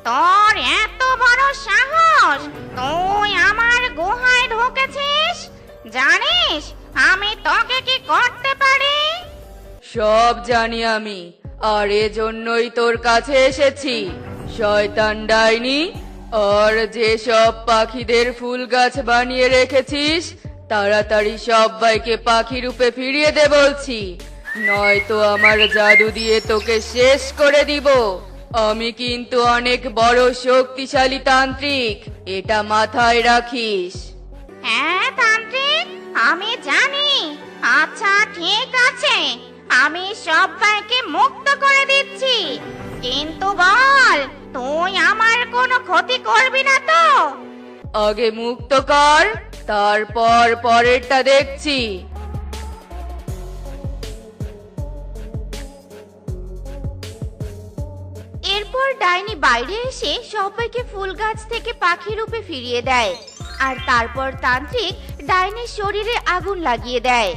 তোর এত বড় সাহস, তুই আমার গুহায় ঢুকেছিস? জানিস আমি তোকে কি করতে পারি? সব জানি আমি, আর এজন্যই তোর কাছে এসেছি। শয়তান ডাইনি, আর যে সব পাখিদের ফুল গাছ বানিয়ে রেখেছিস তাড়াতাড়ি সবাইকে পাখি রূপে ফিরিয়ে দে বলছি, নয়তো আমার জাদু দিয়ে তোকে শেষ করে দিব। আমি কিন্তু অনেক বড় শক্তিশালী তান্ত্রিক, এটা মাথায় রাখিস। হ্যাঁ তান্ত্রিক, আমি জানি। আচ্ছা ঠিক আছে, আমি সবাইকে মুক্ত করে দিচ্ছি, কিন্তু বল তুই আমার কোনো ক্ষতি করবি না তো? আগে মুক্ত কর, তারপর পরেরটা দেখছি। এরপর ডাইনি বাইরে এসে সবাইকে ফুল গাছ থেকে পাখি রূপে ফিরিয়ে দেয়, আর তারপর তান্ত্রিক ডাইনির শরীরে আগুন লাগিয়ে দেয়।